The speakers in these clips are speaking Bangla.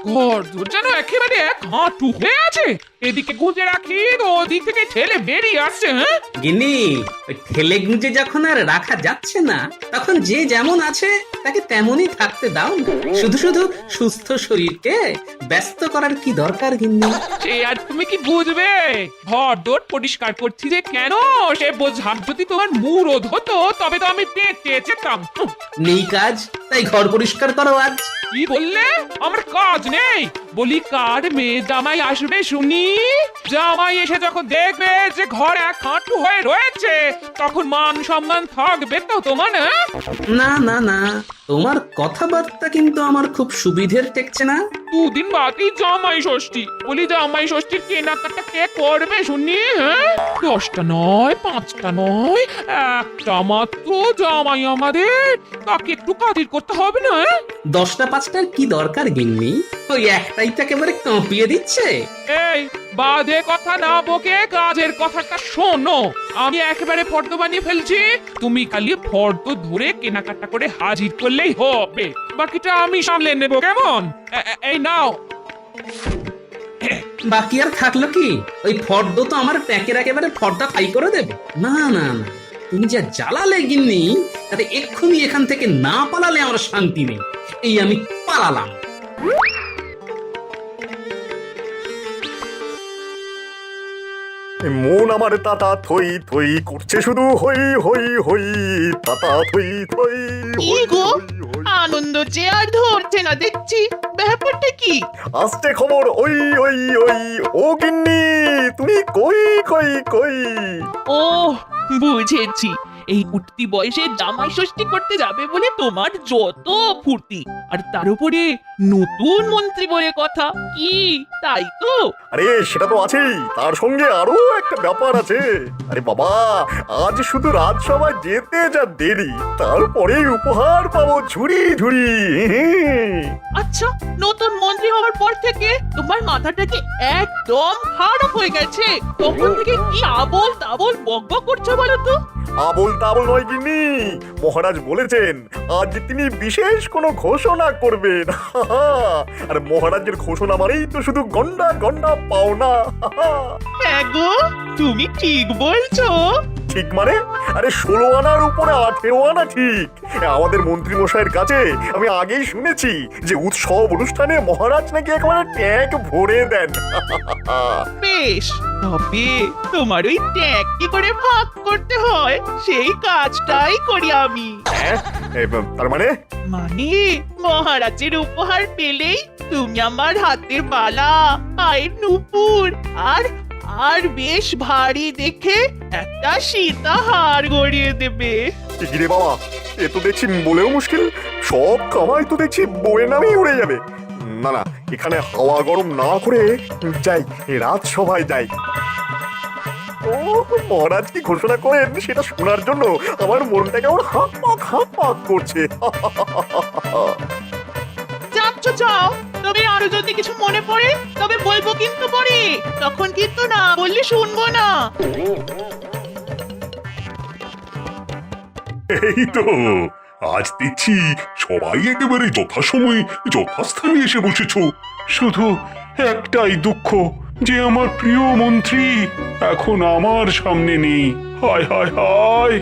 ঘর দূর যেন একেবারে এক হাঁটু হয়ে আছে। এদিকে গুঁজে রাখি তো ওদিক থেকে ঠেলে বেরিয়ে আসছে। হ্যাঁ গিন্নি, ওই ঠেলে গুঁজে যখন আর রাখা যাচ্ছে না, তখন যে যেমন আছে তাকে তেমনই থাকতে দাও না। শুধু শুধু সুস্থ শরীরকে ব্যস্ত করার কি দরকার গিন্নি? সে আর তুমি কি বুঝবে? ঘর দোর পরিষ্কার করছি যে কেন সে বোঝার যদি তোমার মুরদ হতো তবে তো আমি পেটে যেতাম। নেই কাজ, তাই ঘর পরিষ্কার করো আজ। কি বললে? আমার কাজ নেই? বলি কার মেয়ে জামাই আসবে শুনি? জামাই এসে যখন দেখবে যে ঘর এক হাঁটু হয়ে রয়েছে তখন মান সম্মান থাকবে তো তোমার? না না না, তোমার কথাবার্তা কিন্তু আমার খুব সুবিধের টেকছে না। দুদিন বাদই জামাই ষষ্ঠী। বলি জামাই ষষ্ঠীর কেনাকাটা কে করবে শুনি? হ্যাঁ 10টা নয়, 5টা নয়, একটা মাত্র জামাই আমাদের। তাকে একটু কাদির করতে হবে না? 10টা 5টার কি দরকার গিন্নি? ওই একটাই তো একেবারে কাঁপিয়ে দিচ্ছে। এই বাজে কথা না বকে কাজের কথাটা শোনো। আমি একেবারে ফর্দ বানিয়ে ফেলছি, তুমি খালি ফর্দ ধরে কেনাকাটা করে হাজির করলেই হবে। বাকিটা আমি সামলে নেব, কেমন? এই নাও। বাকি আর থাকলো কি? ওই ফর্দ তো আমার প্যাকের একেবারে ফর্দা ফাই করে দেবে। না না না, তুমি যা জ্বালালে গিন্নি, তাতে এক্ষুনি এখান থেকে না পালালে আমার শান্তি নেই। এই আমি পালালাম। মন আমার তাতা থই থই করছে, শুধু হই হই হই, তাতা থই থই কি গো, আনন্দ যে আর ধরছে না দেখছি, ব্যাপারটা কি? আসছে খবর ওই ওই ওই। ও গিন্নি, তুমি কই কই কই? ও বুঝেছি, এই উঠতি বয়সে জামাই ষষ্ঠী করতে যাবে বলে তোমার যত ফুর্তি, আর তার উপরে নতুন মন্ত্রী বলে কথা, কি তাই তো? আরে সেটা তো আছেই, তার সঙ্গে আরো একটা ব্যাপার আছে। আরে বাবা, আজ শুধু রাজসভায় যেতে যা দেরি, তারপরেই উপহার পাবো ঝুড়ি ঝুড়ি। আচ্ছা, নতুন মন্ত্রী হওয়ার পর থেকে তোমার মাথাটা কি একদম খারাপ হয়ে গেছে? তখন থেকে কি আবোল তাবোল বকবক করছো বলো তো? আবল তাবল নয় গিন্নি, মহারাজ বলেছেন আজ তিনি বিশেষ কোনো ঘোষণা করবেন। আর মহারাজের ঘোষণা মানেই তো শুধু গন্ডা গন্ডা পাওনা। হ্যাঁ গো, তুমি ঠিক বলছো। ঠিক মানে? আরে 16 আনার উপরে 18 আনা ঠিক। আমাদের মন্ত্রী মশাইয়ের কাছে আমি আগেই শুনেছি যে উৎসব অনুষ্ঠানে মহারাজ নাকি একেবারে ট্যাঙ্ক ভরে দেন। বেশ, তবে তোমার ওই ট্যাগ কি করে ভাগ করতে হয় সেই কাজটাই করি আমি। তার মানে? মানে মহারাজের উপহার পেলেই তুমি আমার হাতের বালা, পায়ের নুপুর আর আর বেশ ভারী দেখে একটা সীতা হার গড়িয়ে দেবে। রে বাবা, এ তো দেখছি বলেও মুশকিল, সব কামাই তো দেখছি বউয়ের নামেই উড়ে যাবে। না না, এখানে হাওয়া গরম না করে যাই, রাজসভায় যাই। ও মহারাজ কি ঘোষণা করেন সেটা শোনার জন্য আমার মনটা কেমন হাঁক পাক করছে। যাচ্ছ যাও, তবে আরো যদি কিছু মনে পড়ে তবে বলবো কিন্তু পরে, তখন কিন্তু না বললে শুনবো না। এই তো, আজ দেখছি সবাই একেবারে যথাসময়ে যথাস্থানে এসে বসেছো। শুধু একটাই দুঃখ যে আমার প্রিয় মন্ত্রী এখন আমার সামনে নেই। হায় হায় হায়,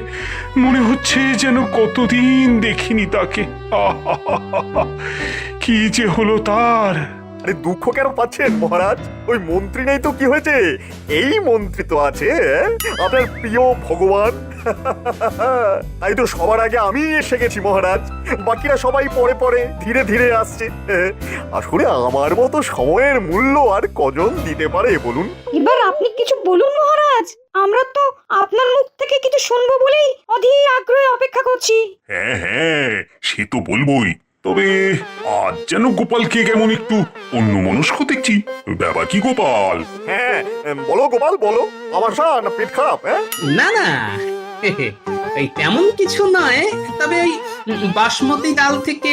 মনে হচ্ছে যেন কতদিন দেখিনি তাকে। কি যে হলো তার! আরে দুঃখ কেন পাচ্ছেন মহারাজ? ওই মন্ত্রী নেই তো কি হয়েছে, এই মন্ত্রী তো আছে আপনার প্রিয় ভগবান। তাই তো সবার আগে আমি এসে গেছি মহারাজ, বাকিরা সবাই পরে পরে ধীরে ধীরে আসছে। আসলে আমার মতো সময়ের মূল্য আর কজন দিতে পারে বলুন? এবার আপনি কিছু বলুন মহারাজ, আমরা তো আপনার মুখ থেকে কিছু শুনবো বলেই অধীর আগ্রহে অপেক্ষা করছি। হ্যাঁ হ্যাঁ, সে তো বলবোই। তবে আজ যেন গোপালকে কেমন একটু অন্যমনস্ক দেখছি। ব্যাপার কি গোপাল? হ্যাঁ বলো গোপাল বলো, আমার না পেট খারাপ? না না, এই তেমন কিছু নয়, তবে ওই বাসমতি ডাল থেকে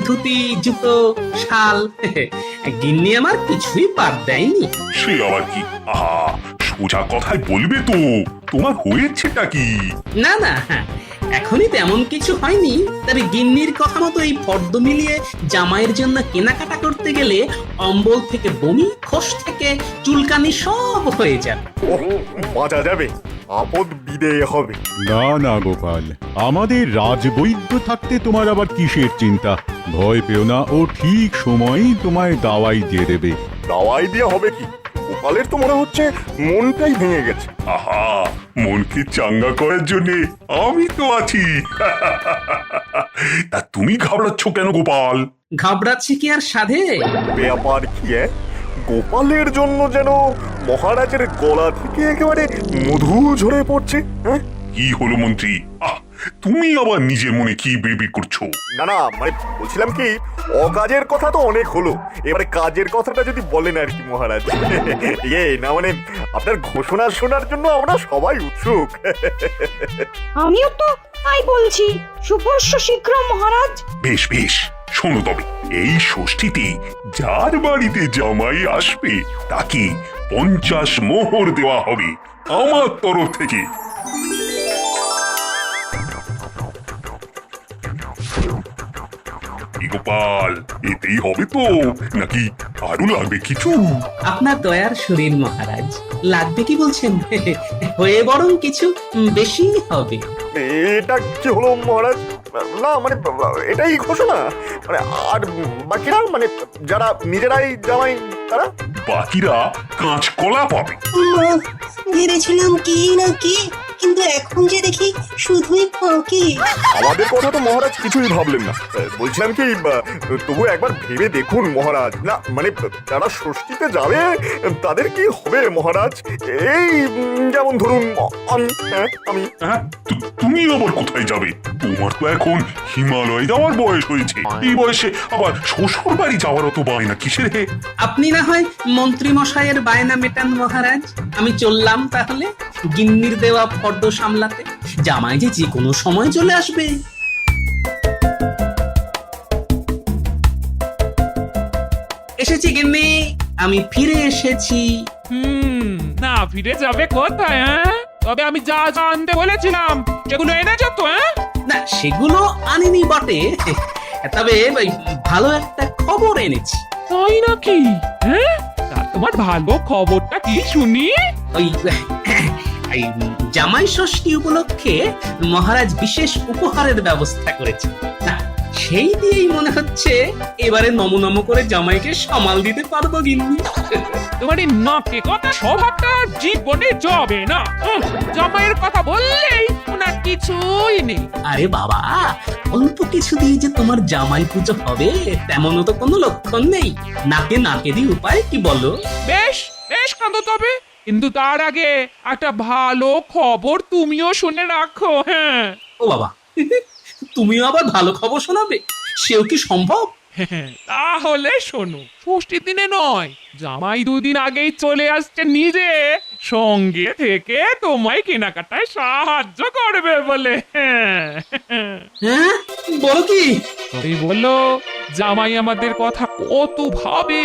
ধুতি, জুতো, শাল গিন্নি আমার কিছুই বাদ দেয়নি। সে আবার কি? আহা, সোজা কথায় বলবে তো, তোমার হয়েছেটা কি? না না, এখনই তেমন কিছু হয়নি, তবে গিন্নির কথা মতো এই ফর্দ মিলিয়ে জামাইয়ের জন্য কেনাকাটা করতে গেলে অম্বল থেকে বমি, খোস থেকে চুলকানি সব হয়ে যাবে। ওহ, বাঁচা যাবে, আপদ বিদেয় হবে। না না গোপাল, আমাদের রাজবৈদ্য থাকতে তোমার আবার কিসের চিন্তা? ভয় পেও না, ও ঠিক সময়ই তোমায় দাওয়াই দিয়ে দেবে। দাওয়াই দিয়ে হবে কি? গোপালের তো মনে হচ্ছে মনটাই ভেঙে গেছে। আহা, মনকে চাঙ্গা করার জন্য আমি তো আছি। তা তুমি ঘাবড়াচ্ছ কেন গোপাল? ঘাবড়াচ্ছে কি আর সাধে? ব্যাপার কি গোপালের জন্য যেন মহারাজের গলা থেকে একেবারে মধু ঝরে পড়ছে। হ্যাঁ, কি হলো মন্ত্রী? তুমি আবার নিজের মনে কি বিড়বিড় করছো? না না, মানে বলছিলাম কি, অকাজের কথা তো অনেক হলো, এবারে কাজের কথাটা যদি বলেন আর কি মহারাজ। না মানে আপনার ঘোষণা শোনার জন্য আমরা সবাই উৎসুক। আমিও তো তাই বলছি, শুভস্য শীঘ্র মহারাজ। বেশ বেশ, শোনো তবে, এই ষষ্ঠীতে যার বাড়িতে জামাই আসবে তাকে 50 মোহর দেওয়া হবে আমার তরফ থেকে। কি গোপাল, এতেই হবে তো নাকি আরো লাগবে কিছু? আপনার দয়ার শরীর মহারাজ, লাগবে কি বলছেন? হয়ে বরং কিছু বেশি হবে। এটা কি হলো মহারাজ? না মানে এটাই ঘোষণা, মানে আর বাকিরা, মানে যারা নিজেরাই জামাই তারা? বাকিরা কাঁচকলা পাবে। ভেবেছিলাম কি না কি, কিন্তু এখন যে দেখি শুধুই ফাঁকি। আমাদের কথা তো মহারাজ কিছুই ভাবলেন না। বলছিলাম কি, তবু একবার ভেবে দেখুন মহারাজ। না মানে যারা ষষ্ঠীতে যাবে তাদের কি হবে মহারাজ? এই যেমন ধরুন আমি। হ্যাঁ, তুমি আবার কোথায় যাবে? তোমার তো এখন হিমালয় যাওয়ার বয়স হয়েছে। এই বয়সে আবার শ্বশুর বাড়ি যাওয়ারও তো বায়না কিসের হে? আপনি না হয় মন্ত্রী মশাইয়ের বায়না মেটান মহারাজ, আমি চললাম তাহলে গিন্নির দেওয়া ফর্দ সামলাতে। জামাই যে কোনো সময় চলে আসবে। এসেছি গিন্নি, আমি ফিরে এসেছি। না ফিরে যাবে কোথায়? তবে আমি যা যা আনতে বলেছিলাম সেগুলো এনেছো তো? না সেগুলো আনিনি বটে, তবে ওই ভালো একটা খবর এনেছি। তাই নাকি? তা তোমার ভালো খবরটা কি শুনি? ওই এই জামাই ষষ্ঠী উপলক্ষে মহারাজ বিশেষ উপহারের ব্যবস্থা করেছে। না, সেই দিয়েই মনে হচ্ছে এবারে নম করে জামাইকে সামাল দিতে পারবো গিন্নি। তোমার এই নাকে কথা স্বভাবটা জীবনে যাবে না। জামাইয়ের কথা বললেই ওনার কিছুই নেই। আরে বাবা, অল্প কিছু দিয়ে যে তোমার জামাই পুজো হবে তেমনও তো কোনো লক্ষণ নেই। নাকেরই উপায় কি বলো? বেশ বেশ কাঁদো তবে, কিন্তু তার আগে একটা ভালো খবর তুমিও শুনে রাখো। হ্যাঁ, ও বাবা, তুমিও আবার ভালো খবর শোনাবে? সেও কি সম্ভব? তাহলে শোনো, ষষ্ঠীর দিনে নয়, জামাই 2 দিন আগেই চলে আসছে নিজে, সঙ্গে থেকে তোমায় কেনাকাটায় সাহায্য করবে বলে। হ্যাঁ, বলো কি? এই বললো জামাই আমাদের কথা কত ভাবে।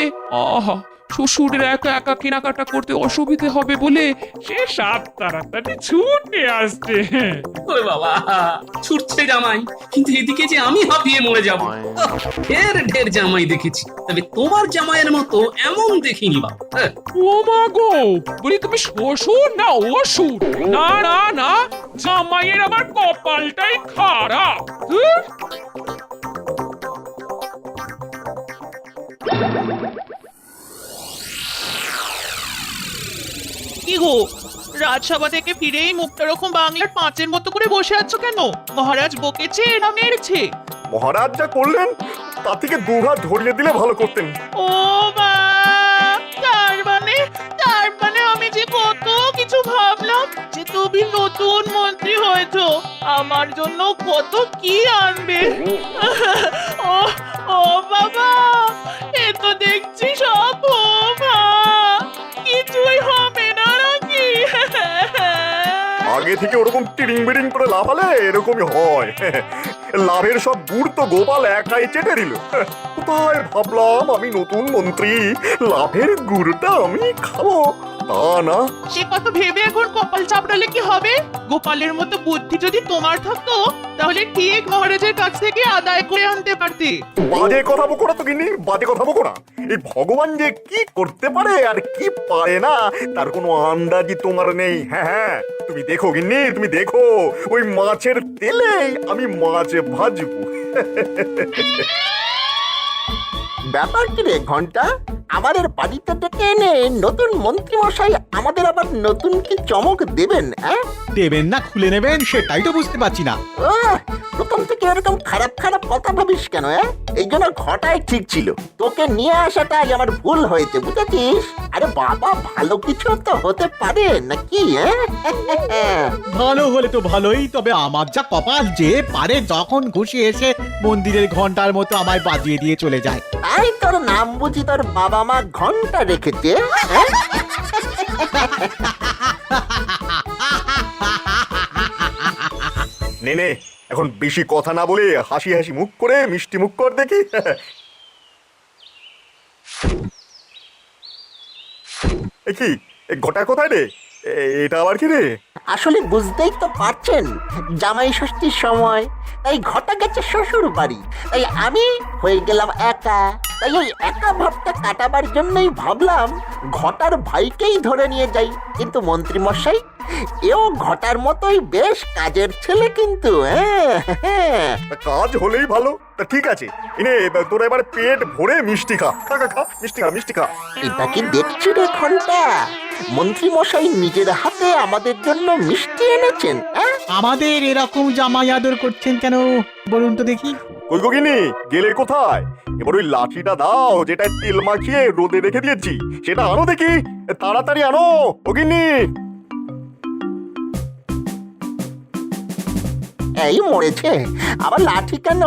আহা, শ্বশুরের একা একা কেনাকাটা করতে অসুবিধে হবে বলে সে সাত তাড়াতাড়ি ছুটে আসছে। ওরে বাবা, ছুটছে জামাই, কিন্তু এদিকে যে আমি হাঁপিয়ে মরে যাব। ঢের জামাই দেখেছি, তবে তোমার জামাইয়ের মতো এমন দেখিনি বাবা। ও মা গো, বলি তুমি শ্বশুর না অসুর? না না না, জামাইয়ের আমার কপালটাই খারাপ। কি গো, রাজসভা থেকে ফিরেই মুখটা রকম বাংলার 5-এর মতো করে বসে আছো কেন? মহারাজ বকেছে না মেরেছে? মহারাজ যা করলেন তার থেকে দুহাত ধরিয়ে দিলে ভালো করতেন। ও মা, তার মানে আমি যে কত কিছু ভাবলাম যে তুমি নতুন মন্ত্রী হয়েছো, আমার জন্য কত কি আনবে। ও ও বাবা, এ তো দেখছি সব মা, কিছুই হবে না নাকি? আগে থেকে ওরকম টিরিং বিরিং করে লাফালে এরকমই হয়। লাভের সব গুড় তো গোপাল একাই চেটে দিল। কোথায় ভাবলাম আমি নতুন মন্ত্রী, লাভের গুড়টা আমি খাবো। তা না। সে কথা ভেবে এখন কপাল চাপড়ালে কি হবে? গোপালের মতো বুদ্ধি যদি তোমার থাকতো তাহলে ঠিক মহারাজের কাছ থেকে আদায় করে আনতে পারতে। বাজে কথা বকো না তো গিন্নি, বাজে কথা বকো না। এই ভগবান যে কি করতে পারে আর কি পারে না তার কোনো আন্দাজই তোমার নেই। হ্যাঁ হ্যাঁ, তুমি দেখো গিন্নি, তুমি দেখো, ওই মাছের তেলেই আমি মাছ ভাজবো। ব্যাপার কি রে ঘন্টা, আমাদের বাড়িতে ডেকে এনে নতুন মন্ত্রী মশাই আমাদের আবার নতুন কি চমক দেবেন? দেবেন না খুলে নেবেন সেটাই তো বুঝতে পারছি না। প্রথম থেকে এরকম খারাপ খারাপ কথা ভাবিস কেন? এই জন্য ঘটাই ঠিক ছিল, তোকে নিয়ে আসাটাই আমার ভুল হয়েছে, বুঝেছিস? আরে বাবা, ভালো কিছু তো হতে পারে নাকি? ভালো হলে তো ভালোই, তবে আমার যা কপাল যে পারে যখন খুশি এসে মন্দিরের ঘন্টার মতো আমায় বাজিয়ে দিয়ে চলে যায়। তাই তোর নাম বুঝি তোর বাবা মা ঘন্টা রেখেছে? নে নে, এখন বেশি কথা না বলে হাসি হাসি মুখ করে মিষ্টি মুখ কর দেখি। এ কি, এ ঘটা কোথায় রে? এটা আবার কি রে? আসলে বুঝতেই তো পারছেন, জামাই ষষ্ঠীর সময়, তাই ঘটা গেছে শ্বশুর বাড়ি, তাই আমি হয়ে গেলাম একা। তাই ওই একা ভাবটা কাটাবার জন্যই ভাবলাম ঘটার ভাইকেই ধরে নিয়ে যাই। কিন্তু মন্ত্রী মশাই, এও ঘটার মতোই বেশ কাজের ছেলে কিন্তু। তা কাজ হলেই ভালো। তা ঠিক আছে, এনে তোরা এবার পেট ভরে মিষ্টি খা, খা খা খা, মিষ্টি খা, মিষ্টি খা। এটা কি দেখছি রে ঘন্টা, মন্ত্রী মশাই নিজের হাতে আমাদের জন্য মিষ্টি এনেছেন? আমাদের এরকম জামাই আদর করছেন কেন বলুন তো দেখি? কই গো গিন্নি, গেলে কোথায়? এবার ওই লাঠিটা দাও যেটা তেল মাখিয়ে রোদে রেখে দিয়েছি, সেটা আনো দেখি, তাড়াতাড়ি আনো ও গিন্নি। এই মরেছে, আবার লাঠি কেন?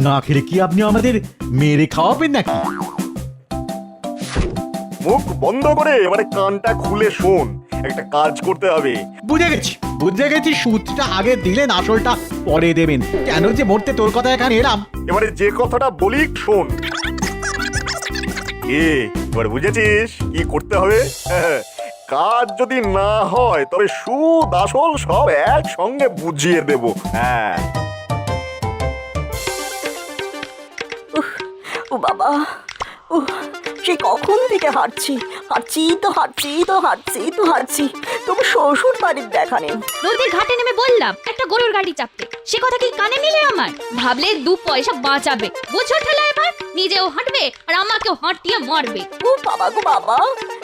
না খেলে কি আপনি আমাদের মেরে খাওয়াবেন নাকি? মুখ বন্ধ করে মানে কানটা খুলে শোন, একটা কাজ করতে হবে। বুঝে গেছি, সুদটা আগে দিলেন, আসলটা পরে দেবেন। কেন যে মরতে তোর কথা এখানে এলাম? এবারে যে কথাটা বলি শোন। এবার বুঝেছিস কি করতে হবে? কাজ যদি না হয় তবে সুদ আসল সব একসঙ্গে বুঝিয়ে দেব। হ্যাঁ, ও বাবা, ও সে কখন থেকে হাঁটছি তবু শ্বশুর বাড়ির দেখা নেই। নদীর ঘাটে নেমে বললাম একটা গরুর গাড়ি চাপতে, সে কথা কি কানে নিলে আমার? ভাবলে 2 পয়সা বাঁচাবে, বুঝো ঠেলা এবার নিজেও হাঁটবে আর আমাকেও হাঁটিয়ে মারবে। ও বাবা গো বাবা,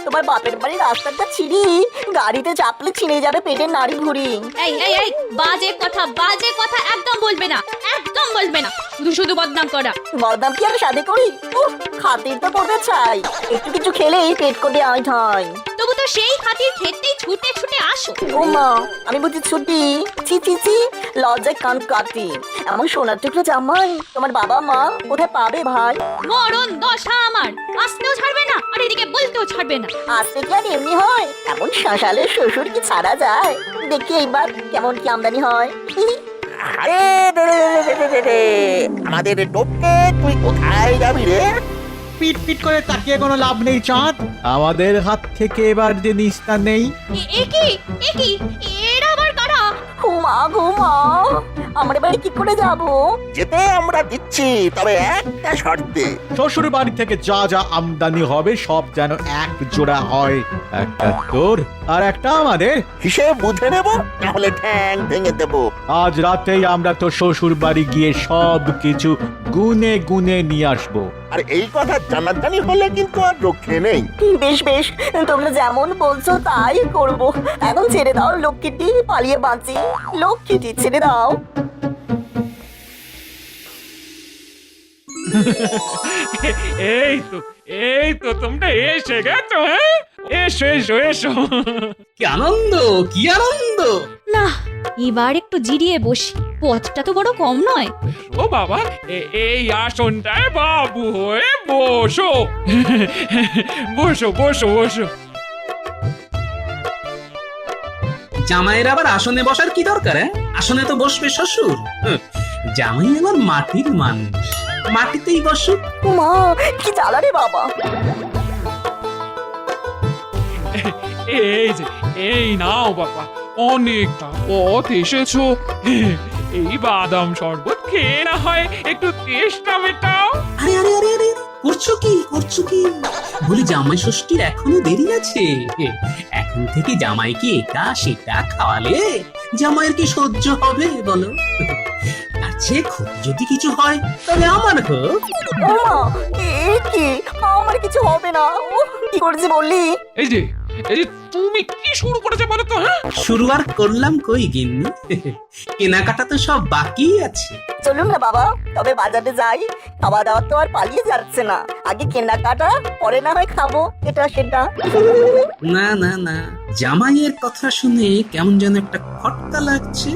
তোমার বাপের বাড়ির রাস্তাটা ছিঁড়ি, গাড়িতে চাপলে ছিঁড়ে যাবে পেটের নাড়ি ভুড়ি। এই এই এই বাজে কথা একদম বলবে না, একদম বলবে না, শুধু বদনাম করা। বদনাম কি আমি সাথে করি? খাতির তো করতে চাই, একটু কিছু খেলেই পেট করে আয় ঠাই। তবু তো সেই খাতির খেতেই ছুটে আসো। ও মা, আমি বুঝি ছুটি? ছি, লজ্জায় কান কাটি। এমন সোনার টুকরো জামাই তোমার বাবা মা কোথায় পাবে ভাই? মরণ দশা আমার, আসতেও ছাড়বে না আর এদিকে বলতেও ছাড়বে না। আসতে কি আর এমনি হয়? এমন শাসালে শ্বশুর কি ছাড়া যায়? দেখি এইবার কেমন কি আমদানি হয়। আরে রে, আমাদের টোপকে তুই কোথায় যাবি রে? পিট করে তাকিয়ে কোনো লাভ নেই চাঁদ, আমাদের হাত থেকে এবার যে নিস্তার নেই। এ কি এরা আবার কারা? ঘুমা আমরা বাড়ি কি করে যাব? যেতে আমরা দিচ্ছি, তবে একটা শর্তে। শ্বশুর বাড়ি থেকে যা যা আমদানি হবে সব যেন এক জোড়া হয়, একটা তোর আর একটা আমাদের। হিসেব বুঝে নেব, তাহলে ঠ্যাং ভেঙে দেব। আজ রাতেই আমরা তো শ্বশুর বাড়ি গিয়ে সব কিছু গুনে নিয়ে আসবো। আর এই কথা জানাজানি হলে কিন্তু আর রক্ষে নেই। বেশ তোমরা যেমন বলছো তাই করব। এখন ছেড়ে দাও লক্ষ্মীটি, পালিয়ে বাঁচি। লক্ষ্মীটি ছেড়ে দাও। এই তো তোমরা এসে গেছো। হ্যাঁ, এসো। কি আনন্দ, কি আনন্দ! না, এবার একটু জিরিয়ে বসি, পথটা তো বড় কম নয়। ও বাবা, এই আসনটায় বাবু হয়ে বসো। বসো। জামাইয়ের আবার আসনে বসার কি দরকার? আসনে তো বসবে শ্বশুর। জামাই আবার মাটির মানুষ, মাটিতেই বসুক। মা, কি জ্বালা রে বাবা। এই যে এই নাও বাবা, অনেকটা পথ এসেছো, এই বাদাম শরবত খেয়ে না হয় একটু তেষ্টা মেটাও। আরে আরে আরে আরে করছো কি বলি জামাই ষষ্ঠীর এখনো দেরি আছে। এখন থেকে জামাইকে এটা সেটা খাওয়ালে জামাইয়ের কি সহ্য হবে বলো? আছে ক্ষতি যদি কিছু হয় তবে আমার হোক। ওমা, কি আমার কিছু হবে না। কি করেছি বললি? এই যে তুমি কি শুরু করেছো বলো তো? হ্যাঁ, শুরু আর করলাম কই গিন্নি, কেনাকাটা তো সব বাকি আছে। চলুন না বাবা, তবে বাজারে যাই। খাওয়া দাওয়া তো আর পালিয়ে যাচ্ছে না। আগে কেনাকাটা, পরে না হয় খাবো এটা সেটা। না না না, জামাইয়ের কথা শুনে কেমন যেন একটা খটকা লাগছে।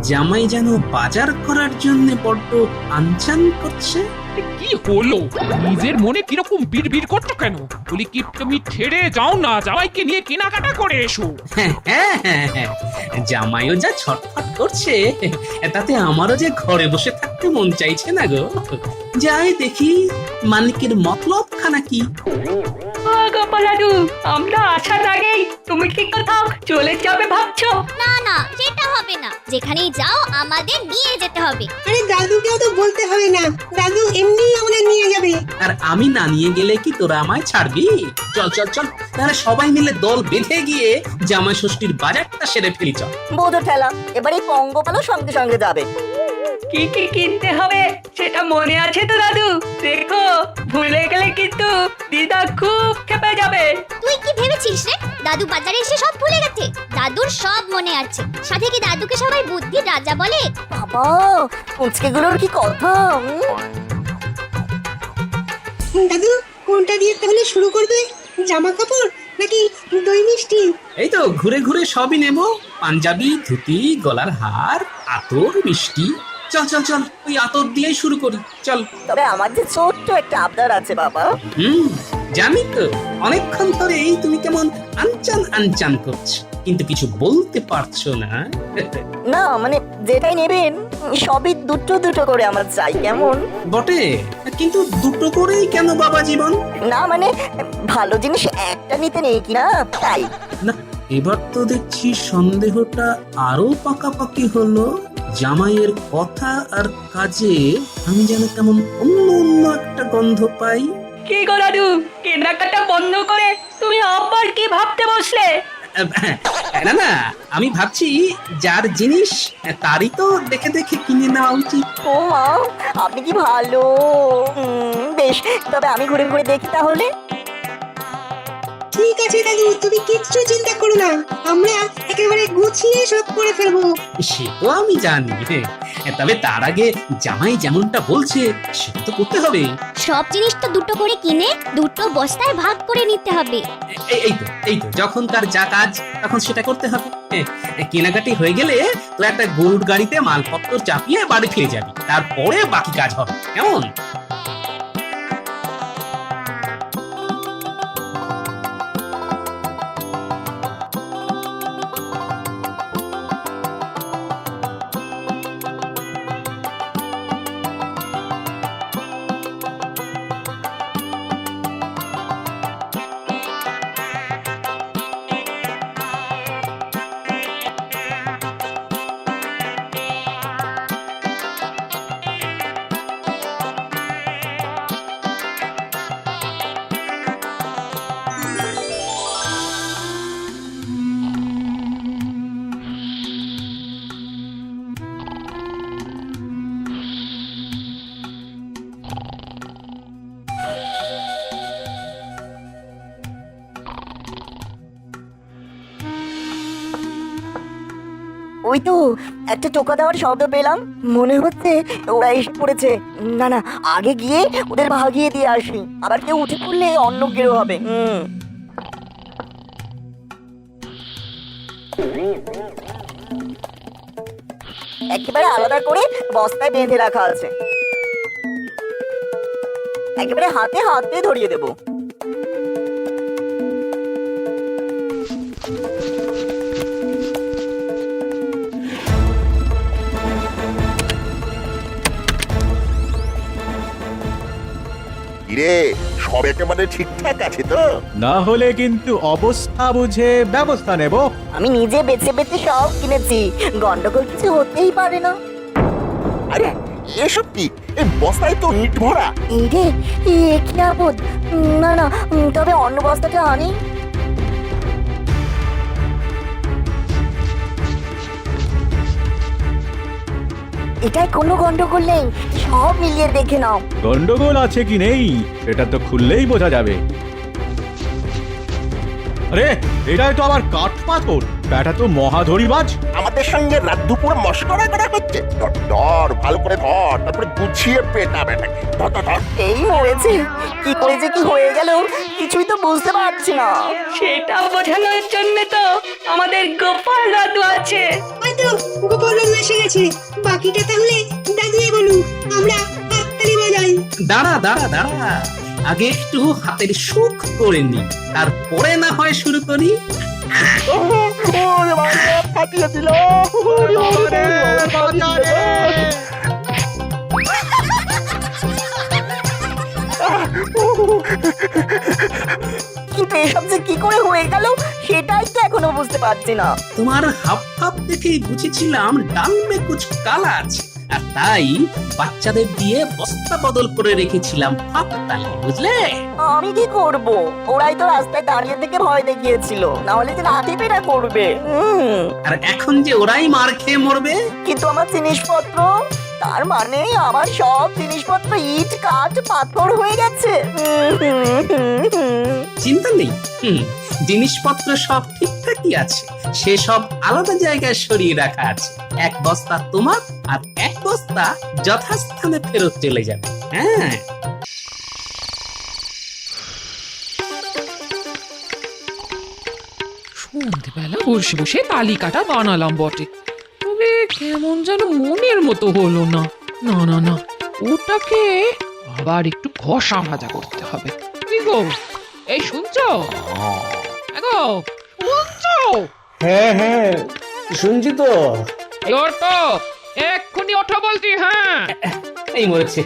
জামাই যেন বাজার করার জন্য বড্ড আনচান করছে। কি হলো? নিজের মনে কিরকম বিড়বিড় করছো কেন? বলি কি তুমি ছেড়ে যাও না, জামাইকে নিয়ে কেনাকাটা করে এসো। হ্যাঁ, জামাইও যা ছটফট করছে তাতে আমারও যে ঘরে বসে থাকতে মন চাইছে না গো। যাই দেখি মালিকের মতলব খানা কি। গোপালাদু, আমরা আসার আগেই তুমি কি কোথাও চলে যাবে ভাবছো? না না, সেটা হবে না। যেখানেই যাও আমাদের নিয়ে যেতে হবে। আরে দাদুকেও তো বলতে হবে না, দাদু এমনি আমাদের নিয়ে যাবে। আর আমি না নিয়ে গেলে কি তোরা আমায় ছাড়বি? চল চল চল, তাহলে সবাই মিলে দল বেঁধে গিয়ে জামাই ষষ্ঠীর বাজারটা সেরে ফেলি চল। বোধ ঠেলা, এবারে পঙ্গপালও সঙ্গে সঙ্গে যাবে। কি কি কিনতে হবে সেটা মনে আছে তো দাদু? দেখো, ভুলে গেলে কিন্তু দিদা খুব খেপে যাবে। তুই কি ভেবেছিস রে? দাদু বাজারে এসে সব ভুলে গেছে? দাদুর সব মনে আছে। সাথে কি দাদুকে সবাই বুদ্ধির রাজা বলে? বাবা, পুচকেগুলোর কি কথা! দাদু কোনটা দিয়ে তাহলে শুরু করবে? জামা কাপড় নাকি দই মিষ্টি? এই তো ঘুরে ঘুরে সবই নেব, পাঞ্জাবি, ধুতি, গলার হার, আতর, মিষ্টি। চল চল চল, ওই আতর দিয়েই শুরু করি চল। তবে আমার যে ছোট্ট একটা আবদার আছে বাবা। জানি তো, অনেকক্ষণ ধরেই তুমি কেমন আনচান আনচান করছো, কিন্তু কিছু বলতে পারছো না। না মানে যেটাই নেবেন সবই দুটো দুটো করে আমার চাই, কেমন? বটে, কিন্তু দুটো করেই কেন বাবা জীবন? না মানে ভালো জিনিস একটা নিতে নেই কিনা তাই। না, এবার তো দেখছি সন্দেহটা আরো পাকাপাকি হলো। জামাইয়ের কথা আর কাজে আমি যেন কেমন অন্য অন্য একটা গন্ধ পাই। কি গো দাদু, কেনাকাটা বন্ধ করে তুমি আবার কি ভাবতে বসলে? না না, আমি ভাবছি যার জিনিস তারই তো দেখে দেখে কিনে নেওয়া উচিত। ও মা, আপনি কি ভালো! বেশ, তবে আমি ঘুরে ঘুরে দেখি তাহলে। ঠিক আছে দাদু, তুমি কিচ্ছু চিন্তা করো না, আমরা একেবারে গুছিয়ে সব করে ফেলবো। সে তো আমি জানি, তবে তার আগে জামাই যেমনটা বলছে সেটা তো করতে হবে। সব জিনিস তো দুটো করে কিনে দুটো বস্তায় ভাগ করে নিতে হবে। এই তো যখন তার যা কাজ তখন সেটা করতে হবে। কেনাকাটি হয়ে গেলে তো একটা গরুর গাড়িতে মালপত্র চাপিয়ে বাড়ি ফিরে যাবি, তারপরে বাকি কাজ হবে, কেমন? ওই তো একটা টোকা দেওয়ার শব্দ পেলাম, মনে হচ্ছে ওরা এসে পড়েছে। না না, আগে গিয়ে ওদের ভাগিয়ে দিয়ে আসি, আবার কেউ উঠে পড়লে অন্য কেউ হবে। একেবারে আলাদা করে বস্তায় বেঁধে রাখা আছে, একেবারে হাতে হাতে ধরিয়ে দেবো। কিরে সব একেবারে ঠিকঠাক আছে তো? না হলে কিন্তু অবস্থা বুঝে ব্যবস্থা নেব। আমি নিজে বেছে বেছে সব কিনেছি, গন্ডগোল কিছু হতেই পারে না। আরে এসব কি? এই বস্তায় তো ইট ভরা। এই রে, এ কি আপদ! না না, তবে অন্য বস্তাটা আনি। এটাই কোনো গন্ডগোল নেই, সব মিলিয়ে দেখে নাও। গন্ডগোল আছে কি নেই এটা তো খুললেই বোঝা যাবে। আরে এটাই তো আবার কাঠ পাথর, ব্যাটা তো মহাধরিবাজ। আমাদের সঙ্গে রাত দুপুর মস্করা করা হচ্ছে। ধর ধর, ভালো করে ধর, তারপরে গুছিয়ে পেটাবে নাকি। ধর ধর ধর। এই মরেছে, কি করে যে কি হয়ে গেল কিছুই তো বুঝতে পারছি না। সেটা বোঝানোর জন্য তো আমাদের গোপাল দাদু আছে। হয়তো গোপাল দাদু এসে গেছে, বাকিটা তাহলে দাদুই বলুক, আমরা হাততালি বাজাই। দাঁড়া দাঁড়া দাঁড়া, আগে একটু হাতের সুখ করে নি, তারপরে না হয় শুরু করি। ওরে বাবা, ফাটিয়ে দিল। কিন্তু এসব যে কি করে হয়ে গেল সেটাই তো এখনো বুঝতে পারছি না। তোমার হাব ভাব দেখেই বুঝেছিলাম ডাল মে কুছ কালা আছে, আর তাই বাচ্চাদের দিয়ে বস্তা বদল করে রেখেছিলাম হাততালি, বুঝলে? আমি কি করব? ওরাই তো রাস্তায় দাঁড়িয়ে থেকে ভয় দেখিয়েছিল, না হলে যে লাঠি পেটা করবে। আর এখন যে ওরাই মার খেয়ে মরবে। কিন্তু আমার জিনিসপত্র, তার মানে আমার সব জিনিসপত্র ইট কাঠ পাথর হয়ে গেছে। চিন্তা নেই, জিনিসপত্র সব ঠিকঠাকই আছে, সে সব আলাদা জায়গায় সরিয়ে রাখা আছে। এক বস্তা তোমার আর এক বস্তা যথাস্থানে ফেরত চলে যাবে। হ্যাঁ, সন্ধ্যেবেলা বসে বসে তালিকাটা বানালাম বটে, তবে কেমন যেন মনের মতো হলো না। না না না, ওটাকে আবার একটু ঘষা মাজা করতে হবে। কি গো, এই শুনছো? গো, শুনছো? হ্যাঁ হ্যাঁ, শুনছি তো। এই ওঠো, এক্ষুনি ওঠো বলছি। হ্যাঁ, এই মরেছে,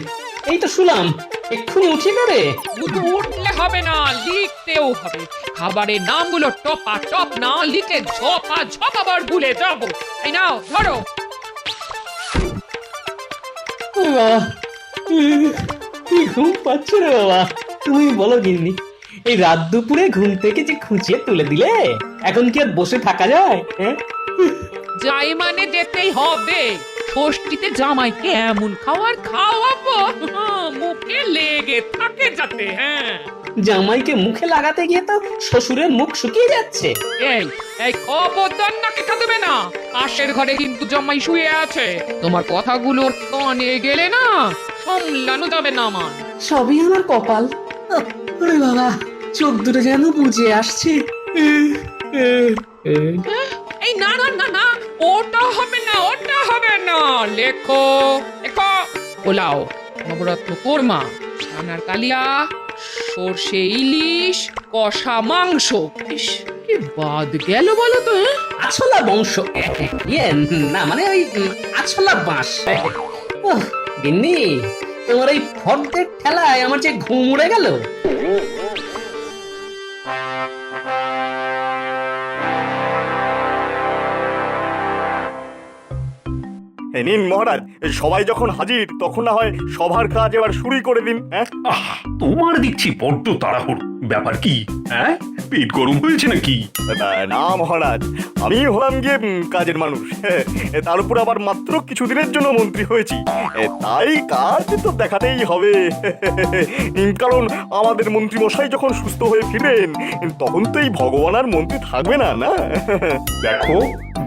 এই তো শুনলাম, এক্ষুনি উঠে গেলে। শুধু উঠলে হবে না, লিখতেও হবে। খাবারের নামগুলো টপা টপ না লিখে ঝপা ঝপ আবার ভুলে যাবো। এই নাও ধরো। বাবা, কি ঘুম পাচ্ছে রে বাবা। তুমি বলো গিন্নি, এই রাত দুপুরে ঘুম থেকে যে খুঁচিয়ে তুলে দিলে, এখন কি আর বসে থাকা যায়? যাই মানে যেতেই হবে। ষষ্ঠীতে জামাইকে এমন খাবার খাওয়াবো মুখে লেগে থাকে যাতে। হ্যাঁ, জামাইকে মুখে লাগাতে গিয়ে তো শ্বশুরের মুখ শুকিয়ে যাচ্ছে। এই এই খবরদার নাকে দেবে না, পাশের ঘরে কিন্তু জামাই শুয়ে আছে। তোমার কথাগুলোর কানে গেলে না সামলানো যাবে না আমার। সবই আমার কপাল। ওরে বাবা, চোখ দুটো যেন বুঝে আসছে। এই না না না না, ওটা হবে না, ওটা হবে না। লেখো লেখো, পোলাও, নবরত্ন কোরমা, ছানার কালিয়া, সর্ষে ইলিশ, কষা মাংস। ইস, কি বাদ গেল বলো তো? আছলা বংশ, ইয়ে না মানে ওই আছলা বাঁশ। গিন্নি, তোমার এই ফর্দের ঠেলায় আমার যে ঘুম উড়ে গেল। নিন মহারাজ, সবাই যখন হাজির তখন না হয় সভার কাজ এবার শুরুই করে দিন। হ্যাঁ, তোমার দেখছি বড্ড তাড়াহুড়ো, ব্যাপার কি? হ্যাঁ, পেট গরম হয়েছে নাকি? না মহারাজ, আমি হলাম গিয়ে কাজের মানুষ, তার উপর আবার মাত্র কিছুদিনের জন্য মন্ত্রী হয়েছি, তাই কাজ তো দেখাতেই হবে। কারণ আমাদের মন্ত্রী মশাই যখন সুস্থ হয়ে ফিরবেন তখন তো এই ভগবান আর মন্ত্রী থাকবে না। না, দেখো,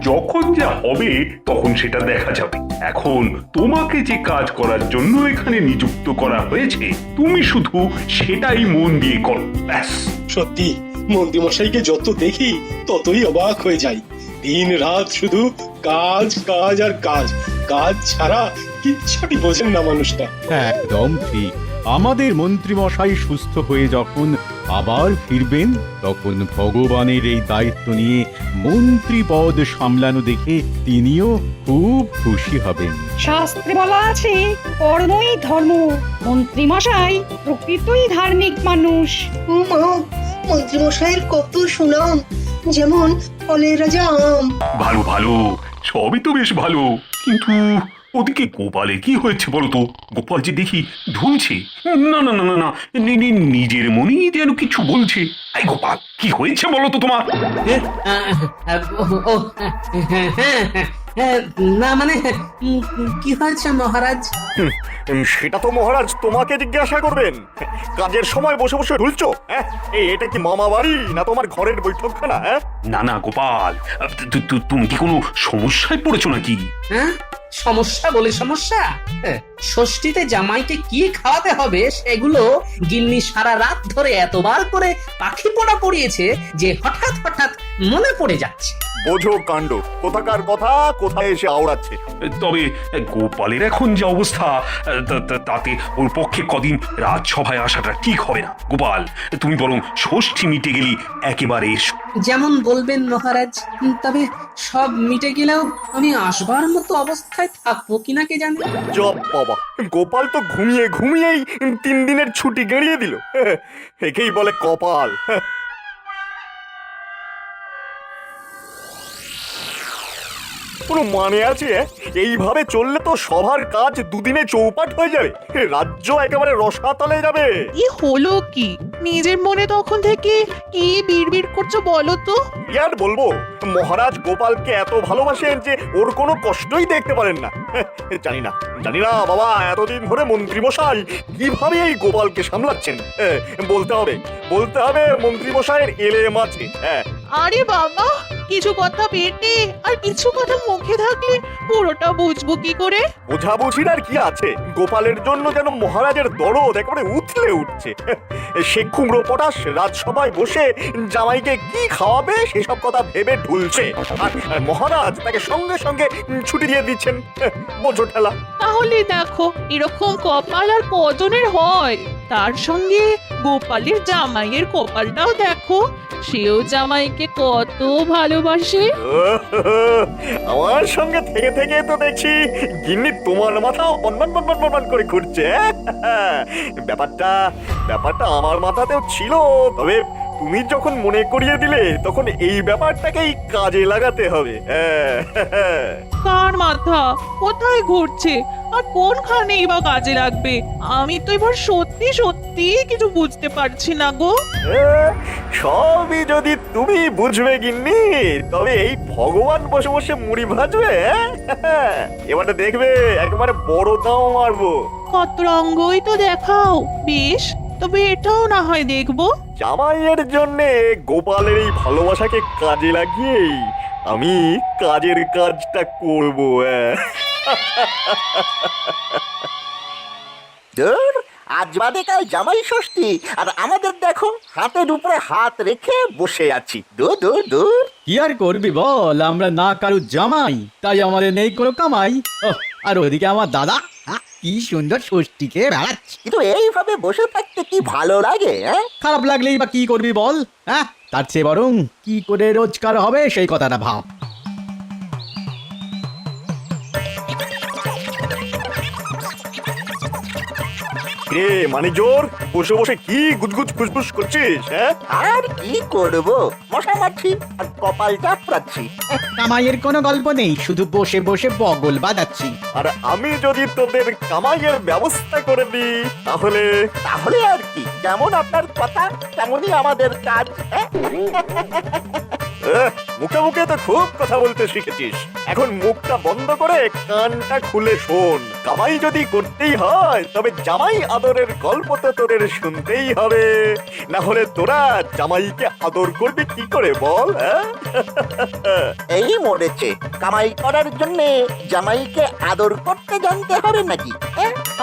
যখন যা হবে তখন সেটা দেখা যাবে। এখন তোমাকে যে কাজ করার জন্য এখানে নিযুক্ত করা হয়েছে, তুমি শুধু সেটাই মন দিয়ে করো, ব্যাস। সত্যি মন্ত্রী মশাইকে যত দেখি ততই অবাক হয়ে যাই। দিন রাত শুধু কাজ কাজ আর কাজ, কাজ ছাড়া কিচ্ছুটি বোঝেন না মানুষটা। একদম ঠিক। আমাদের মন্ত্রীমশাই সুস্থ হয়ে যখন আবার ফিরবেন তখন ভগবানের এই দায়িত্ব নিয়ে মন্ত্রী পদ সামলানো দেখে তিনিও খুব খুশি হবেন। শাস্ত্রে বলা আছে কর্মই ধর্ম। মন্ত্রী মশাই প্রকৃতই ধার্মিক মানুষ। ও মা, মন্ত্রী মশাইয়ের কত সুনাম, যেমন ফলের রাজা আম। ভালো ভালো, সবই তো বেশ ভালো, কিন্তু ওদিকে গোপালের কি হয়েছে বলতো? গোপাল যে দেখি ধুলছে। না না না না না, নিজের মনেই যেন কিছু বলছে। এই গোপাল, কি হয়েছে বলো তো তোমার? না মানে কি হয়েছে মহারাজ? সেটা তো মহারাজ তোমাকে জিজ্ঞাসা করবেন। কাজের সময় বসে বসে ঢুলছো? হ্যাঁ, এটা কি মামা বাড়ি না তোমার ঘরের বৈঠকখানা? হ্যাঁ, না না গোপাল, তুমি কি কোনো সমস্যায় পড়েছো নাকি? হ্যাঁ, সমস্যা বলে সমস্যা? ষষ্ঠীতে জামাইকে কি খাওয়াতে হবে সেগুলো গিন্নি সারা রাত ধরে এতবার করে পাখি পোড়া পড়িয়েছে যে হঠাৎ হঠাৎ মনে পড়ে যাচ্ছে। বোঝো কাণ্ড, কোথাকার কথা কোথায় এসে আওড়াচ্ছে। তবে গোপালের এখন যে অবস্থা, তাতে ওর পক্ষে কদিন রাজসভায় আসাটা ঠিক হবে না। গোপাল, তুমি বরং ষষ্ঠী মিটে গেলি একেবারে এসো। যেমন বলবেন মহারাজ, তবে সব মিটে গেলেও আমি আসবার মতো অবস্থায় থাকবো কিনা কে জানে। জব বাবা, গোপাল তো ঘুমিয়ে ঘুমিয়েই 3 দিনের ছুটি গড়িয়ে দিল। একেই বলে কপাল। কোনো মানে আছে? এইভাবে চললে তো সবার কাজ দুদিনে চৌপাট হয়ে যাবে, রাজ্য একেবারে রসাতলে যাবে। কি হলো কি? নিজের মনে তখন থেকে কি বিড়বিড় করছো বলো তো? আর বলবো, মহারাজ গোপালকে এত ভালোবাসেন যে ওর কোনো কষ্টই দেখতে পারেন না। জানি না বাবা, এতদিন ধরে মন্ত্রী মশাই কিভাবে এই গোপালকে সামলাচ্ছেন। বলতে হবে মন্ত্রী মশাইয়ের এলেম আছে। আরে বাবা, কিছু কথা পেটে আর কিছু কথা মুখে থাকলে পুরোটা বুঝবো কি করে? বোঝাবুঝির আর কি আছে? গোপালের জন্য যেন মহারাজের দরদ একেবারে উথলে উঠছে। সে কুমড়ো পটাশ রাজসভায় বসে জামাইকে কি খাওয়াবে সেসব কথা ভেবে ঢুলছে, আর মহারাজ তাকে সঙ্গে সঙ্গে ছুটি দিয়ে দিচ্ছেন। বোঝো ঠেলা। তাহলে দেখো, এরকম কপাল আর কজনের হয়? তার সঙ্গে গোপালের জামাইয়ের কপালটাও দেখো, সেও জামাইকে কত ভালোবাসে। আমার সঙ্গে থেকে থেকে তো দেখছি গিন্নি তোমার মাথাও বনবন করে ঘুরছে। ব্যাপারটা আমার মাথাতেও ছিল, তবে তুমি যখন মনে করিয়ে দিলে তখন এই ব্যাপারটাকেই কাজে লাগাতে হবে। কার মাথা কোথায় ঘুরছে আর কোনখানেই বা কাজে লাগবে? আমি তো এবার সত্যি কিছু বুঝতে পারছি না গো। সবই যদি তুমি বুঝবে গিন্নি, তবে এই ভগবান বসে বসে মুড়ি ভাজবে। এবারটা দেখবে একেবারে বড় দাও মারবো। কত রঙ্গই তো দেখাও, বেশ, তবে এটাও না হয় দেখবো। জামাইয়ের জন্য গোপালের এই ভালোবাসাকে কাজে লাগিয়েই আমি কাজের কাজটা করব। আজ বাদে কাল জামাই ষষ্ঠী, আর আমাদের দেখো হাতের উপরে হাত রেখে বসে আছি। দূর। কি আর করবি বল, আমরা না কারু জামাই, তাই আমাদের নেই কোনো কামাই। আর ওদিকে আমার দাদা কি সুন্দর ষষ্ঠীকে বেড়াচ্ছে। কিন্তু এইভাবে বসে থাকতে কি ভালো লাগে? খারাপ লাগলেই বা কি করবি বল? তার চেয়ে বরং কি করে রোজগার হবে সেই কথাটা ভাব। রে মানে জোর, বসে বসে কি গুজগুজ ফুসফুস করছিস? আর কি করব, মশা মারছি আর কপাল চাপড়াচ্ছি। কামাইয়ের কোনো গল্প নেই, শুধু বসে বসে বগল বাজাচ্ছি। আর আমি যদি তোদের কামাইয়ের ব্যবস্থা করে দিই তাহলে আর কি, যেমন আপনার কথা তেমনই আমাদের কাজ। মুখে মুখে তো খুব কথা বলতে শিখেছিস, এখন মুখটা বন্ধ করে কানটা খুলে শোন। কামাই যদি করতেই হয় তবে জামাই আদরের গল্প তো তোদের শুনতেই হবে, না হলে তোরা জামাইকে আদর করবি কি করে বল? এই মরেছে, কামাই করার জন্য জামাইকে আদর করতে জানতে হবে নাকি?